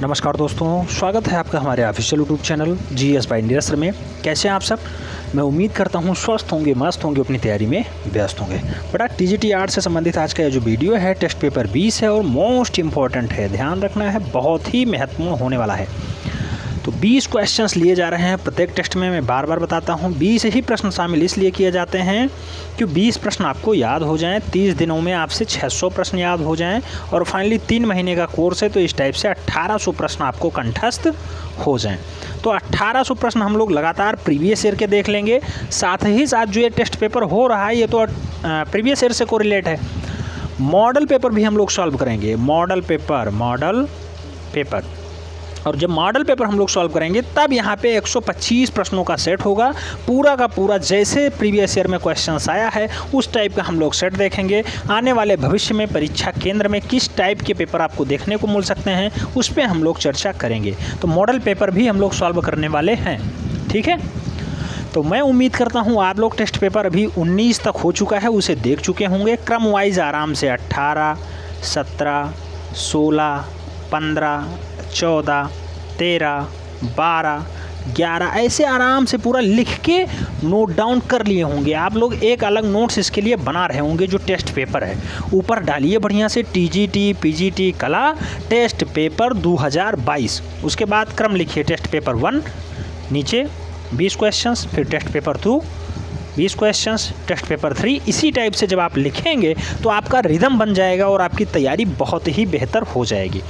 नमस्कार दोस्तों, स्वागत है आपका हमारे official YouTube channel GS by Nirastra में। कैसे हैं आप सब? मैं उम्मीद करता हूं स्वस्थ होंगे, मस्त होंगे, अपनी तैयारी में व्यस्त होंगे। बड़ा टीजीटी आर्ट से संबंधित आज का ये जो वीडियो है टेस्ट पेपर 20 है और मोस्ट इम्पॉर्टेंट है, ध्यान रखना है, बहुत ही महत्वपूर्ण होने वाला है। तो 20 क्वेश्चंस लिए जा रहे हैं प्रत्येक टेस्ट में। मैं बार बार बताता हूँ 20 ही प्रश्न शामिल इसलिए किए जाते हैं कि 20 प्रश्न आपको याद हो जाएं, 30 दिनों में आपसे 600 प्रश्न याद हो जाएं और फाइनली 3 महीने का कोर्स है तो इस टाइप से 1800 प्रश्न आपको कंठस्थ हो जाएं। तो 1800 प्रश्न हम लोग लगातार प्रीवियस ईयर के देख लेंगे। साथ ही साथ जो ये टेस्ट पेपर हो रहा है ये तो प्रीवियस ईयर से कोरिलेट है। मॉडल पेपर भी हम लोग सॉल्व करेंगे, मॉडल पेपर। और जब मॉडल पेपर हम लोग सॉल्व करेंगे तब यहाँ पे 125 प्रश्नों का सेट होगा, पूरा का पूरा जैसे प्रीवियस ईयर में क्वेश्चंस आया है उस टाइप का हम लोग सेट देखेंगे। आने वाले भविष्य में परीक्षा केंद्र में किस टाइप के पेपर आपको देखने को मिल सकते हैं उस पर हम लोग चर्चा करेंगे। तो मॉडल पेपर भी हम लोग सॉल्व करने वाले हैं, ठीक है। तो मैं उम्मीद करता हूँ आप लोग टेस्ट पेपर अभी 19 तक हो चुका है उसे देख चुके होंगे, क्रम वाइज आराम से 18, 17, 16, 15, 14, 13, 12, 11 ऐसे आराम से पूरा लिख के नोट डाउन कर लिए होंगे आप लोग। एक अलग नोट्स इसके लिए बना रहे होंगे जो टेस्ट पेपर है, ऊपर डालिए बढ़िया से टीजीटी पीजीटी कला टेस्ट पेपर 2022। उसके बाद क्रम लिखिए टेस्ट पेपर 1, नीचे 20 क्वेश्चंस, फिर test paper 2 20 questions, test paper 3। इसी टाइप से जब आप लिखेंगे तो आपका रिदम बन जाएगा और आपकी तैयारी बहुत ही बेहतर हो जाएगी।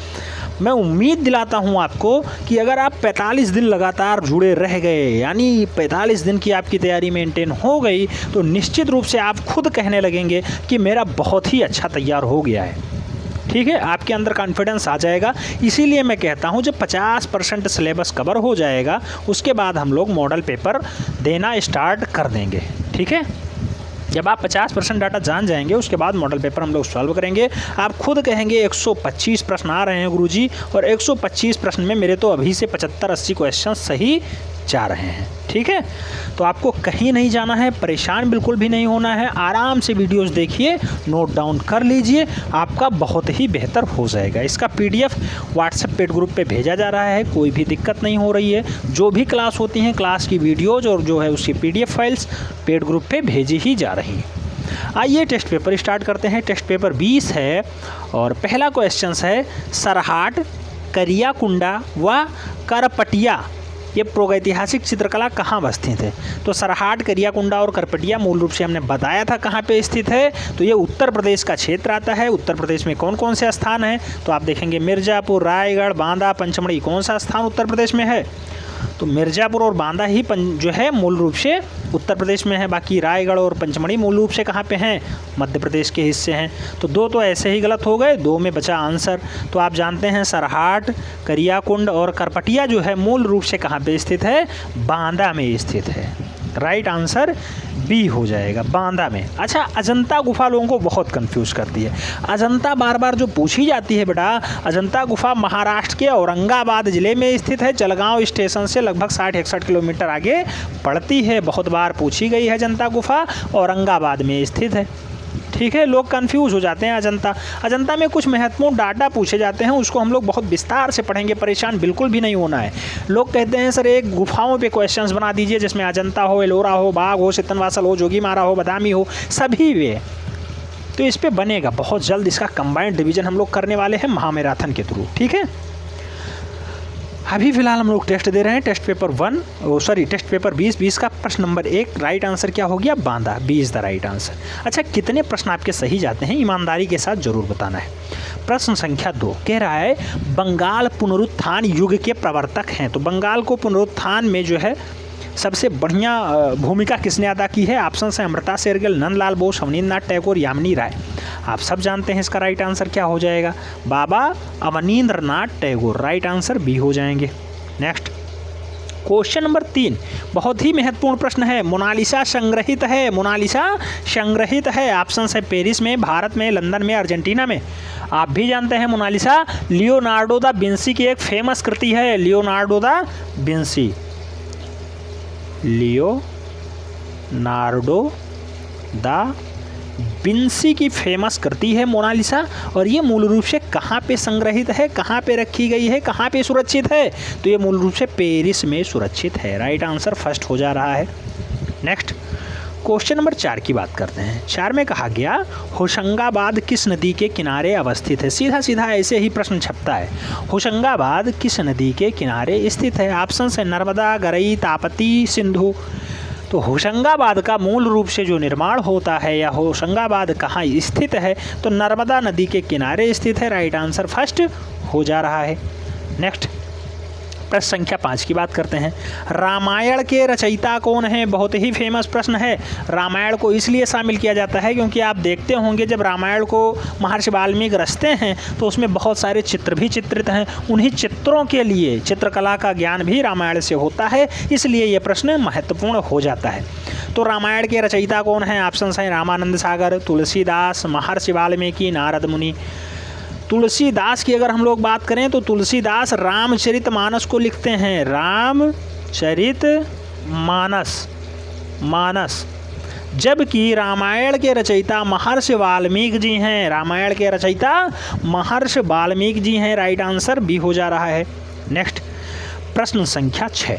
मैं उम्मीद दिलाता हूं आपको कि अगर आप 45 दिन लगातार जुड़े रह गए, यानी 45 दिन की आपकी तैयारी मेंटेन हो गई, तो निश्चित रूप से आप खुद कहने लगेंगे कि मेरा बहुत ही अच्छा तैयार हो गया है, ठीक है। आपके अंदर कॉन्फिडेंस आ जाएगा। इसीलिए मैं कहता हूं जब 50% सिलेबस कवर हो जाएगा उसके बाद हम लोग मॉडल पेपर देना स्टार्ट कर देंगे, ठीक है। जब आप 50% डाटा जान जाएंगे उसके बाद मॉडल पेपर हम लोग सॉल्व करेंगे। आप खुद कहेंगे 125 प्रश्न आ रहे हैं गुरुजी, और 125 प्रश्न में मेरे तो अभी से 75-80 क्वेश्चन सही जा रहे हैं, ठीक है। तो आपको कहीं नहीं जाना है, परेशान बिल्कुल भी नहीं होना है, आराम से वीडियोस देखिए, नोट डाउन कर लीजिए, आपका बहुत ही बेहतर हो जाएगा। इसका PDF व्हाट्सएप पेड ग्रुप पे भेजा जा रहा है, कोई भी दिक्कत नहीं हो रही है। जो भी क्लास होती हैं, क्लास की वीडियोज़ और जो है उसकी PDF फाइल्स पेड ग्रुप पे भेजी ही जा रही हैं। आइए टेस्ट पेपर स्टार्ट करते हैं। टेस्ट पेपर 20 है और पहला क्वेश्चन है सरहाट, करियाकुंडा व करपटिया ये प्रागैतिहासिक चित्रकला कहाँ स्थित है? तो सरहाट, करियाकुंडा और करपटिया मूल रूप से हमने बताया था कहाँ पे स्थित है। तो ये उत्तर प्रदेश का क्षेत्र आता है। उत्तर प्रदेश में कौन कौन से स्थान हैं? तो आप देखेंगे मिर्ज़ापुर, रायगढ़, बांदा, पंचमढ़ी। कौन सा स्थान उत्तर प्रदेश में है? तो मिर्ज़ापुर और बांदा ही जो है मूल रूप से उत्तर प्रदेश में है। बाकी रायगढ़ और पंचमढ़ी मूल रूप से कहाँ पे हैं? मध्य प्रदेश के हिस्से हैं। तो 2 तो ऐसे ही गलत हो गए, 2 में बचा आंसर। तो आप जानते हैं सरहाट, करियाकुंड और करपटिया जो है मूल रूप से कहाँ पे स्थित है? बांदा में स्थित है। राइट आंसर बी हो जाएगा, बांदा में। अच्छा, अजंता गुफा लोगों को बहुत कंफ्यूज करती है। अजंता बार बार जो पूछी जाती है बेटा, अजंता गुफा महाराष्ट्र के औरंगाबाद ज़िले में स्थित है। जलगांव स्टेशन से लगभग 60-61 किलोमीटर आगे पड़ती है। बहुत बार पूछी गई है अजंता गुफा, औरंगाबाद में स्थित है, ठीक है। लोग कंफ्यूज हो जाते हैं। अजंता में कुछ महत्वपूर्ण डाटा पूछे जाते हैं, उसको हम लोग बहुत विस्तार से पढ़ेंगे, परेशान बिल्कुल भी नहीं होना है। लोग कहते हैं सर एक गुफाओं पे क्वेश्चंस बना दीजिए जिसमें अजंता हो, एलोरा हो, बाघ हो, सितनवासल हो, जोगीमारा हो, बदामी हो, सभी वे। तो इस पर बनेगा बहुत जल्द, इसका कंबाइंड डिवीजन हम लोग करने वाले हैं महामैराथन के थ्रू, ठीक है। अभी फिलहाल हम लोग टेस्ट दे रहे हैं। टेस्ट पेपर 20 का प्रश्न नंबर 1 राइट आंसर क्या हो गया? Banda, B is the right answer. अच्छा, कितने प्रश्न आपके सही जाते हैं ईमानदारी के साथ ज़रूर बताना है। प्रश्न संख्या 2 कह रहा है बंगाल पुनरुत्थान युग के प्रवर्तक हैं। तो बंगाल को पुनरुत्थान में जो है सबसे बढ़िया भूमिका किसने अदा की है? ऑप्शन है अमृता शेरगिल, नंदलाल बोस, अवनींद्रनाथ टैगोर, यामिनी राय। आप सब जानते हैं इसका राइट आंसर क्या हो जाएगा? Baba Abanindranath Tagore. Right answer B हो जाएंगे। नेक्स्ट क्वेश्चन नंबर 3 बहुत ही महत्वपूर्ण प्रश्न है। मोनालिसा संग्रहित है, मोनालिसा संग्रहित है। ऑप्शन है पेरिस में, भारत में, लंदन में, अर्जेंटीना में। आप भी जानते हैं मोनालिसा लियोनार्डो दा विंसी की एक फेमस कृति है। Leonardo da Vinci, Leonardo da Vinci की फेमस कृति है मोनालिसा, और ये मूल रूप से कहाँ पे संग्रहित है, कहाँ पे रखी गई है, कहाँ पे सुरक्षित है? तो ये मूल रूप से पेरिस में सुरक्षित है। राइट आंसर फर्स्ट हो जा रहा है। नेक्स्ट क्वेश्चन नंबर 4 की बात करते हैं। 4 में कहा गया होशंगाबाद किस नदी के किनारे अवस्थित है? सीधा सीधा ऐसे ही प्रश्न छपता है। होशंगाबाद किस नदी के किनारे स्थित है? ऑप्शन है नर्मदा, गरई, ताप्ती, सिंधु। तो होशंगाबाद का मूल रूप से जो निर्माण होता है या होशंगाबाद कहाँ स्थित है, तो नर्मदा नदी के किनारे स्थित है। राइट आंसर फर्स्ट हो जा रहा है। नेक्स्ट प्रश्न संख्या 5 की बात करते हैं। रामायण के रचयिता कौन है? बहुत ही फेमस प्रश्न है। रामायण को इसलिए शामिल किया जाता है क्योंकि आप देखते होंगे जब रामायण को महर्षि वाल्मीकि रचते हैं तो उसमें बहुत सारे चित्र भी चित्रित हैं। उन्हीं चित्रों के लिए चित्रकला का ज्ञान भी रामायण से होता है, इसलिए ये प्रश्न महत्वपूर्ण हो जाता है। तो रामायण के रचयिता कौन हैं? ऑप्शन हैं रामानंद सागर, तुलसीदास, महर्षि वाल्मीकि, नारद मुनि। तुलसीदास की अगर हम लोग बात करें तो तुलसीदास रामचरितमानस को लिखते हैं। रामचरितमानस, जबकि रामायण के रचयिता महर्षि वाल्मीकि जी हैं। रामायण के रचयिता महर्षि वाल्मीकि जी हैं। राइट आंसर बी हो जा रहा है। नेक्स्ट प्रश्न संख्या 6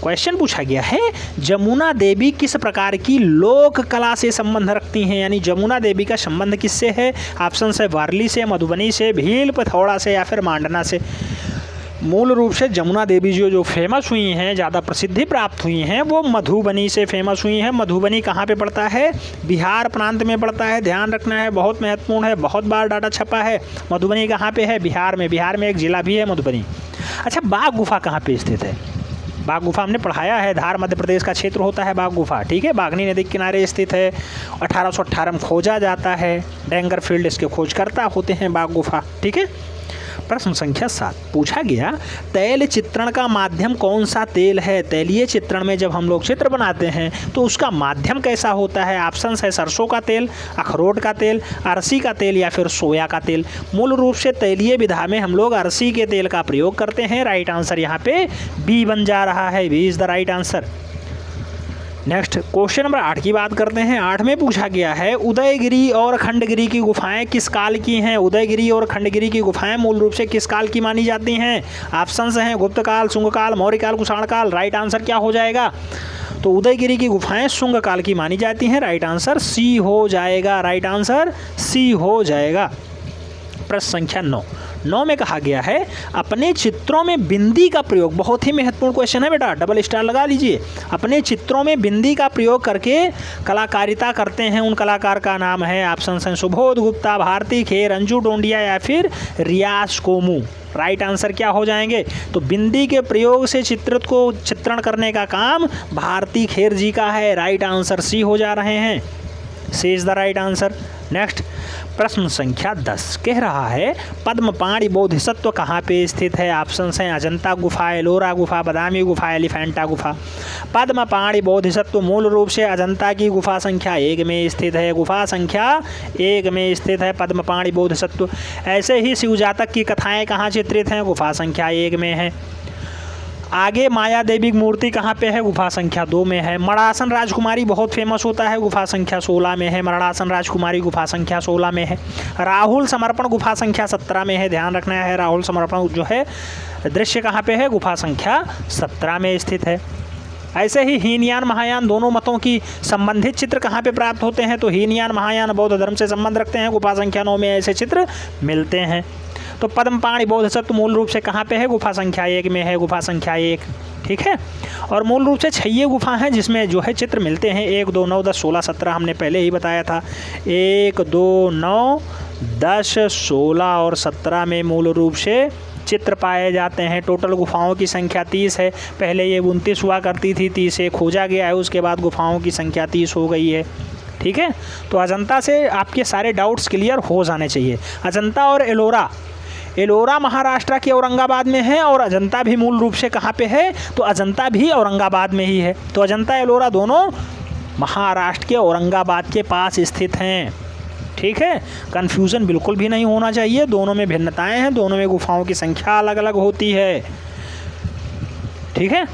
क्वेश्चन पूछा गया है, जमुना देवी किस प्रकार की लोक कला से संबंध रखती हैं? यानी जमुना देवी का संबंध किससे है? ऑप्शन है वारली से, मधुबनी से, भील, पिथौरा से या फिर मांडना से। मूल रूप से जमुना देवी जो फेमस हुई हैं, ज़्यादा प्रसिद्धि प्राप्त हुई हैं, वो मधुबनी से फेमस हुई हैं। मधुबनी कहाँ पे पड़ता है? बिहार प्रांत में पड़ता है। ध्यान रखना है, बहुत महत्वपूर्ण है, बहुत बार डाटा छपा है। मधुबनी कहाँ पे है? बिहार में। बिहार में एक जिला भी है मधुबनी। अच्छा, बाघ गुफा कहाँ पे स्थित है? बाघ गुफा हमने पढ़ाया है, धार मध्य प्रदेश का क्षेत्र होता है बाघ गुफा। ठीक है, बागनी नदी के किनारे स्थित है। 1818 में खोजा जाता है। डेंगर फील्ड इसके खोजकर्ता होते हैं बाघ गुफा। ठीक है। प्रश्न संख्या 7 पूछा गया, तैल चित्रण का माध्यम कौन सा तेल है? तैलीय चित्रण में जब हम लोग चित्र बनाते हैं तो उसका माध्यम कैसा होता है? ऑप्शन है सरसों का तेल, अखरोट का तेल, अरसी का तेल या फिर सोया का तेल। मूल रूप से तैलीय विधा में हम लोग अरसी के तेल का प्रयोग करते हैं। राइट आंसर यहाँ पे बी बन जा रहा है। B is the right answer. Next question number 8 की बात करते हैं। 8 में पूछा गया है, उदयगिरी और खंडगिरी की गुफाएं किस काल की हैं? उदयगिरी और खंडगिरी की गुफाएं मूल रूप से किस काल की मानी जाती हैं? ऑप्शंस हैं गुप्त काल, शुंग काल, मौर्य काल, कुषाण काल। राइट आंसर क्या हो जाएगा? तो उदयगिरी की गुफाएं शुंग काल की मानी जाती हैं। राइट आंसर सी हो जाएगा। राइट आंसर सी हो जाएगा। प्रश्न संख्या 9 में कहा गया है, अपने चित्रों में बिंदी का प्रयोग, बहुत ही महत्वपूर्ण क्वेश्चन है बेटा, डबल स्टार लगा लीजिए। अपने चित्रों में बिंदी का प्रयोग करके कलाकारिता करते हैं, उन कलाकार का नाम है। ऑप्शन हैं सुबोध गुप्ता, भारती खेर, अंजू डोंडिया या फिर रियाज कोमू। राइट आंसर क्या हो जाएंगे? तो बिंदी के प्रयोग से चित्रित को चित्रण करने का काम भारती खेर जी का है। राइट आंसर सी हो जा रहे हैं। C is the right answer. Next प्रश्न संख्या 10 कह रहा है, पद्मपाणि बोधिसत्व कहाँ पे स्थित है? ऑप्शन हैं अजंता गुफा, एलोरा गुफा, बादामी गुफा, एलिफेंटा गुफा। पद्मपाणि बोधिसत्व मूल रूप से अजंता की गुफा संख्या 1 में स्थित है। गुफा संख्या 1 में स्थित है पद्मपाणि बोधिसत्व। ऐसे ही शिव जातक की कथाएँ कहाँ चित्रित हैं? गुफा संख्या 1 में है। आगे माया देवी की मूर्ति कहाँ पे है? गुफा संख्या 2 में है। मरणासन राजकुमारी बहुत फेमस होता है, गुफा संख्या 16 में है। मरणासन राजकुमारी गुफा संख्या 16 में है। राहुल समर्पण गुफा संख्या 17 में है। ध्यान रखना है, राहुल समर्पण जो है दृश्य कहाँ पे है? गुफा संख्या 17 में स्थित है। ऐसे ही हीनयान महायान दोनों मतों की संबंधित चित्र कहाँ पे प्राप्त होते हैं? तो हीनयान महायान बौद्ध धर्म से संबंध रखते हैं। गुफा संख्या 9 में ऐसे चित्र मिलते हैं। तो पद्मपाणि बोधिसत्व मूल रूप से कहाँ पे है? गुफा संख्या 1 में है। गुफा संख्या 1। ठीक है। और मूल रूप से 6 गुफा हैं जिसमें जो है चित्र मिलते हैं। 1, 2, 9, 10, 16, 17 हमने पहले ही बताया था। 1, 2, 9, 10, 16 और 17 में मूल रूप से चित्र पाए जाते हैं। टोटल गुफाओं की संख्या 30 है। पहले ये 29 हुआ करती थी, 30 से खोजा गया है, उसके बाद गुफाओं की संख्या 30 हो गई है। ठीक है। तो अजंता से आपके सारे डाउट्स क्लियर हो जाने चाहिए। अजंता और एलोरा महाराष्ट्र के औरंगाबाद में है और अजंता भी मूल रूप से कहाँ पे है? तो अजंता भी औरंगाबाद में ही है। तो अजंता एलोरा दोनों महाराष्ट्र के औरंगाबाद के पास स्थित हैं। ठीक है। कन्फ्यूज़न बिल्कुल भी नहीं होना चाहिए, दोनों में भिन्नताएं हैं, दोनों में गुफाओं की संख्या अलग अलग होती है। ठीक है।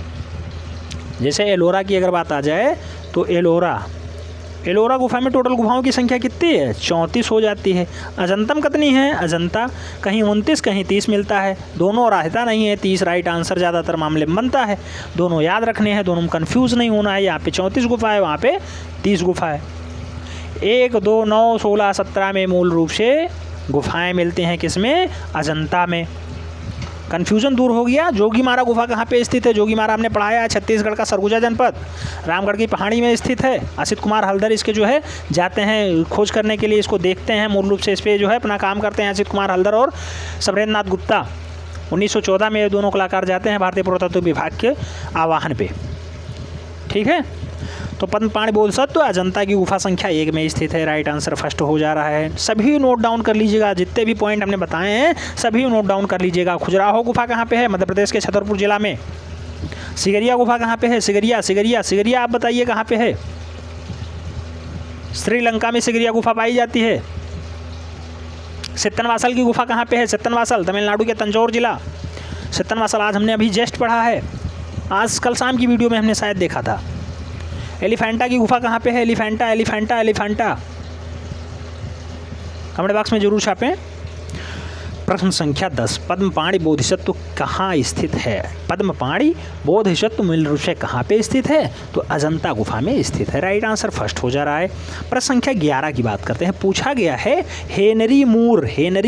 जैसे एलोरा की अगर बात आ जाए तो एलोरा गुफा में टोटल गुफाओं की संख्या कितनी है? 34 हो जाती है। अजंतम कितनी है? अजंता कहीं 29 कहीं 30 मिलता है, दोनों रहता नहीं है, 30 राइट आंसर ज़्यादातर मामले में बनता है। दोनों याद रखने हैं, दोनों में कन्फ्यूज़ नहीं होना है। यहाँ पे 34 गुफा है, वहाँ पे 30 गुफा है। 1, 2, 9, 16, 17 में मूल रूप से गुफाएँ मिलती हैं, किसमें? अजंता में। कन्फ्यूज़न दूर हो गया। जोगीमारा गुफा कहाँ पे स्थित है? जोगीमारा हमने पढ़ाया है, छत्तीसगढ़ का सरगुजा जनपद, रामगढ़ की पहाड़ी में स्थित है। असित कुमार हल्दर इसके जो है जाते हैं खोज करने के लिए, इसको देखते हैं, मूल रूप से इस पर जो है अपना काम करते हैं असित कुमार हल्दर और समरेंद्र नाथ गुप्ता। 1914 में ये दोनों कलाकार जाते हैं भारतीय पुरातत्व विभाग के आवाहन पे। ठीक है, तो पद्मपाणि बोधिसत्व अजंता की गुफा संख्या 1 में स्थित है। राइट आंसर फर्स्ट हो जा रहा है। सभी नोट डाउन कर लीजिएगा, जितने भी पॉइंट हमने बताए हैं सभी नोट डाउन कर लीजिएगा। खजुराहो गुफा कहाँ पे है? मध्य प्रदेश के छतरपुर जिला में। सिगरिया गुफा कहाँ पे है? सिगरिया आप बताइए कहाँ पे है? श्रीलंका में सिगरिया गुफा पाई जाती है। सित्तनवासल की गुफा कहाँ पे है? सित्तनवासल तमिलनाडु के तंजौर जिला। सित्तनवासल आज हमने अभी जस्ट पढ़ा है, आज कल शाम की वीडियो में हमने शायद देखा था। एलिफेंटा की गुफा कहाँ पे है? एलिफेंटा कमेंट बॉक्स में जरूर छापें। प्रश्न संख्या 10, पद्मपाणि बोधिसत्व कहाँ स्थित है? पद्मपाणि बोधिसत्व मूल रूप से कहाँ पे स्थित है? तो अजंता गुफा में स्थित है। राइट आंसर फर्स्ट हो जा रहा है। प्रश्न संख्या 11 की बात करते हैं। पूछा गया है हेनरी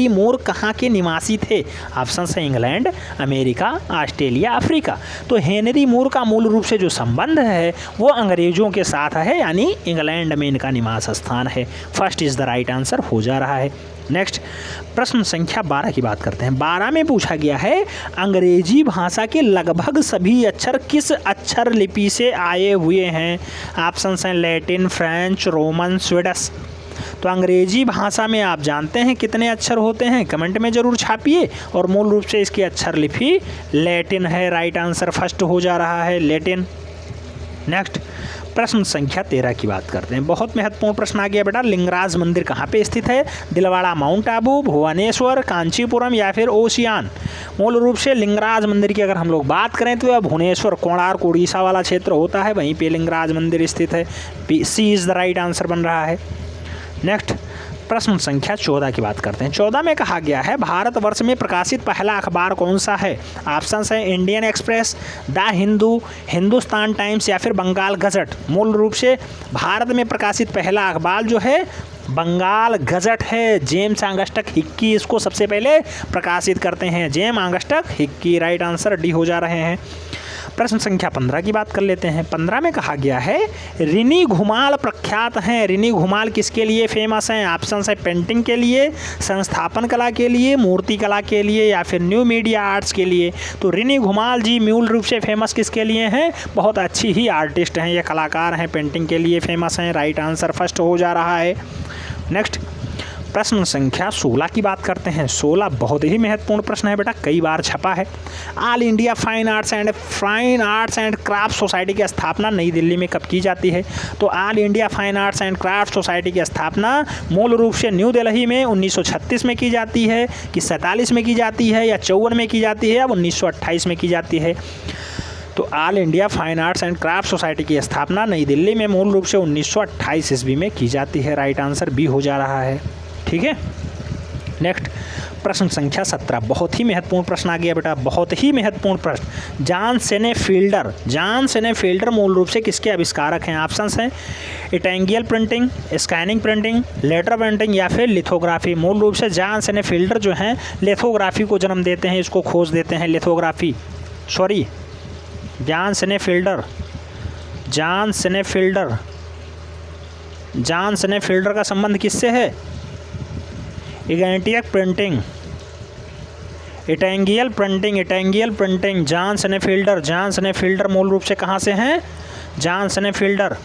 मूर कहाँ के निवासी थे? ऑप्शन है इंग्लैंड, अमेरिका, ऑस्ट्रेलिया, अफ्रीका। तो हेनरी मूर का मूल रूप से जो संबंध है वो अंग्रेजों के साथ है, यानी इंग्लैंड में इनका निवास स्थान है। First is the right answer हो जा रहा है। नेक्स्ट प्रश्न संख्या 12 की बात करते हैं। 12 में पूछा गया है अंग्रेजी भाषा के लगभग सभी अक्षर किस अक्षर लिपि से आए हुए हैं? ऑप्शन हैं लैटिन, फ्रेंच, रोमन, स्वीडिश। तो अंग्रेजी भाषा में आप जानते हैं कितने अक्षर होते हैं? कमेंट में ज़रूर छापिए। और मूल रूप से इसकी अक्षर लिपि लैटिन है। राइट आंसर फर्स्ट हो जा रहा है, लैटिन। नेक्स्ट प्रश्न संख्या 13 की बात करते हैं। बहुत महत्वपूर्ण प्रश्न आ गया बेटा। लिंगराज मंदिर कहाँ पे स्थित है? दिलवाड़ा, माउंट आबू, भुवनेश्वर, कांचीपुरम या फिर ओसियान? मूल रूप से लिंगराज मंदिर की अगर हम लोग बात करें तो यह भुवनेश्वर, कोणार्क, उड़ीसा वाला क्षेत्र होता है, वहीं पे लिंगराज मंदिर स्थित है। C is the right answer बन रहा है। नेक्स्ट प्रश्न संख्या 14 की बात करते हैं। 14 में कहा गया है भारतवर्ष में प्रकाशित पहला अखबार कौन सा है? ऑप्शन है Indian express, the Hindu, Hindustan times या फिर बंगाल गजट। मूल रूप से भारत में प्रकाशित पहला अखबार जो है बंगाल गजट है। जेम्स ऑगस्टस हिक्की इसको सबसे पहले प्रकाशित करते हैं। James Augustus Hickey. Right answer D हो जा रहे हैं। प्रश्न संख्या 15 की बात कर लेते हैं। 15 में कहा गया है रिनी घुमाल प्रख्यात हैं। रिनी घुमाल किसके लिए फेमस हैं? ऑप्शन है पेंटिंग के लिए, संस्थापन कला के लिए, मूर्ति कला के लिए या फिर न्यू मीडिया आर्ट्स के लिए। तो रिनी घुमाल जी मूल रूप से फेमस किसके लिए हैं? बहुत अच्छी ही आर्टिस्ट हैं, ये कलाकार हैं, पेंटिंग के लिए फेमस हैं। राइट आंसर फर्स्ट हो जा रहा है। नेक्स्ट प्रश्न संख्या 16 की बात करते हैं। 16 बहुत ही महत्वपूर्ण प्रश्न है बेटा, कई बार छपा है। All India fine arts and craft society की स्थापना नई दिल्ली में कब की जाती है? तो all India fine arts and craft society की स्थापना मूल रूप से न्यू दिल्ली में 1936 में की जाती है, कि 47 में की जाती है, या 54 में की जाती है, या 1928 में की जाती है? तो all India fine arts and craft society की स्थापना नई दिल्ली में मूल रूप से 1928 ईस्वी में की जाती है। राइट आंसर बी हो जा रहा है। ठीक है। नेक्स्ट प्रश्न संख्या 17 बहुत ही महत्वपूर्ण प्रश्न आ गया बेटा, बहुत ही महत्वपूर्ण प्रश्न। जॉन सेनेफिल्डर मूल रूप से किसके आविष्कारक हैं? ऑप्शंस हैं intaglio printing, scanning printing, letter printing या फिर लिथोग्राफी। मूल रूप से जॉन सेनेफिल्डर जो हैं लिथोग्राफी को जन्म देते हैं, इसको खोज देते हैं। लिथोग्राफी जॉन सेनेफिल्डर का संबंध किससे है? इटेंगियल प्रिंटिंग। जॉन सेनेफिल्डर मूल रूप से कहाँ से हैं? जॉन सेनेफिल्डर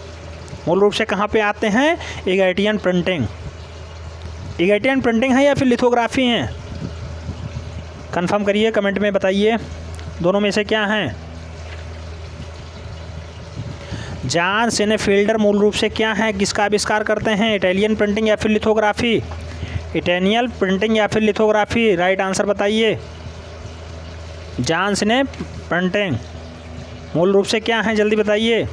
मूल रूप से कहाँ पे आते हैं? इगेटियन प्रिंटिंग है या फिर लिथोग्राफी है? कंफर्म करिए, कमेंट में बताइए दोनों में से क्या हैं। जॉन सेनेफिल्डर मूल रूप से क्या है, किसका आविष्कार करते हैं? इटालियन प्रिंटिंग या फिर लिथोग्राफी? इटालियन प्रिंटिंग या फिर लिथोग्राफी? राइट आंसर बताइए। जॉन सेनेफ प्रिंटिंग मूल रूप से क्या है, जल्दी बताइए।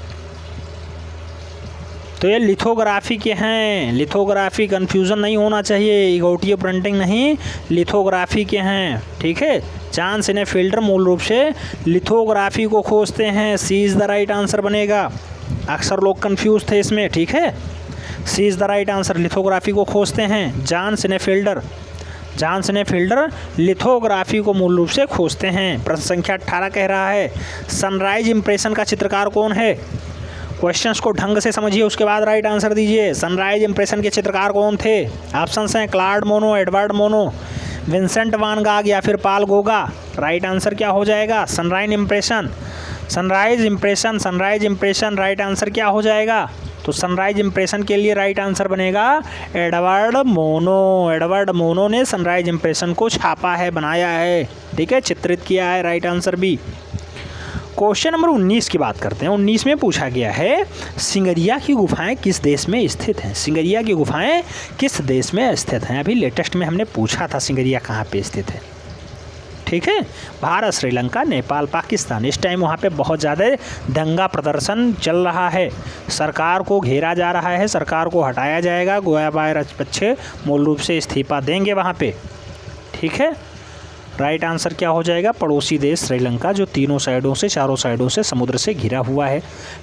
तो ये लिथोग्राफी के हैं, लिथोग्राफी, कन्फ्यूज़न नहीं होना चाहिए, इगोटियो प्रिंटिंग नहीं, लिथोग्राफी के हैं, ठीक है। जॉन सीने फील्डर मूल रूप से लिथोग्राफी को खोजते हैं, C is the right answer बनेगा। अक्सर लोग कंफ्यूज थे इसमें, ठीक है। C is the right answer, lithography को खोजते हैं John Senefelder. John Senefelder lithography को मूल रूप से खोजते हैं। प्रश्न संख्या 18 कह रहा है सनराइज इंप्रेशन का चित्रकार कौन है। क्वेश्चंस को ढंग से समझिए, उसके बाद राइट आंसर दीजिए। सनराइज इंप्रेशन के चित्रकार कौन थे। ऑप्शंस हैं Claude Monet, Edward Monet, Vincent van Gogh या फिर पाल गोगा। राइट आंसर क्या हो जाएगा, sunrise impression, sunrise impression, sunrise impression. Right answer क्या हो जाएगा, तो सनराइज इंप्रेशन के लिए राइट आंसर बनेगा एडवर्ड मोनो। एडवर्ड मोनो ने सनराइज इंप्रेशन को छापा है, बनाया है, ठीक है, चित्रित किया है। Right answer B. Question number 19 की बात करते हैं। 19 में पूछा गया है सिंगरिया की गुफाएं किस देश में स्थित हैं। सिंगरिया की गुफाएं किस देश में स्थित हैं। अभी लेटेस्ट में हमने पूछा था सिंगरिया कहाँ पे स्थित है, ठीक है। भारत, श्रीलंका, नेपाल, पाकिस्तान। इस टाइम वहाँ पे बहुत ज़्यादा दंगा प्रदर्शन चल रहा है, सरकार को घेरा जा रहा है, सरकार को हटाया जाएगा। गोयाबाया राजपक्षे मूल रूप से इस्तीफा देंगे वहाँ पे, ठीक है। राइट आंसर क्या हो जाएगा, पड़ोसी देश श्रीलंका, जो तीनों साइडों से, चारों साइडों से समुद्र से घिरा हुआ है।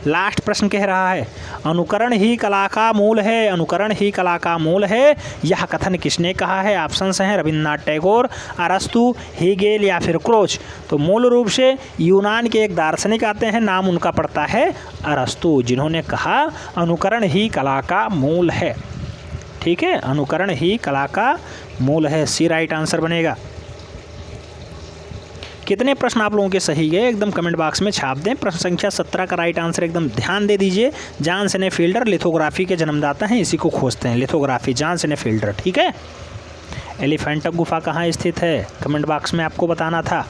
लास्ट प्रश्न कह रहा है अनुकरण ही कला का मूल है। अनुकरण ही कला का मूल है, यह कथन किसने कहा है। ऑप्शंस हैं रविन्द्रनाथ टैगोर, अरस्तु, हेगेल या फिर क्रोच। तो मूल रूप से यूनान के एक दार्शनिक आते हैं, नाम उनका पड़ता है अरस्तु, जिन्होंने कहा अनुकरण ही कला का मूल है, ठीक है। अनुकरण ही कला का मूल है, सी राइट आंसर बनेगा। कितने प्रश्न आप लोगों के सही गए एकदम कमेंट बॉक्स में छाप दें। प्रश्न संख्या 17 का राइट आंसर एकदम ध्यान दे दीजिए। जॉन सीने फील्डर लिथोग्राफी के जन्मदाता हैं, इसी को खोजते हैं, लिथोग्राफी, जॉन सीने फील्डर, ठीक है। एलिफेंटा गुफा कहाँ स्थित है, कमेंट बॉक्स में आपको बताना था।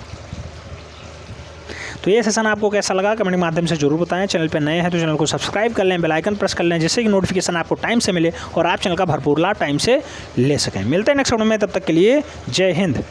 तो ये सेशन आपको कैसा लगा कमेंट के माध्यम से जरूर बताएं। चैनल पे नए हैं तो चैनल को सब्सक्राइब कर लें, बेल आइकन प्रेस कर लें, जिससे कि नोटिफिकेशन आपको टाइम से मिले और आप चैनल का भरपूर लाभ टाइम से ले सकें। मिलते हैं नेक्स्ट वीडियो में, तब तक के लिए जय हिंद।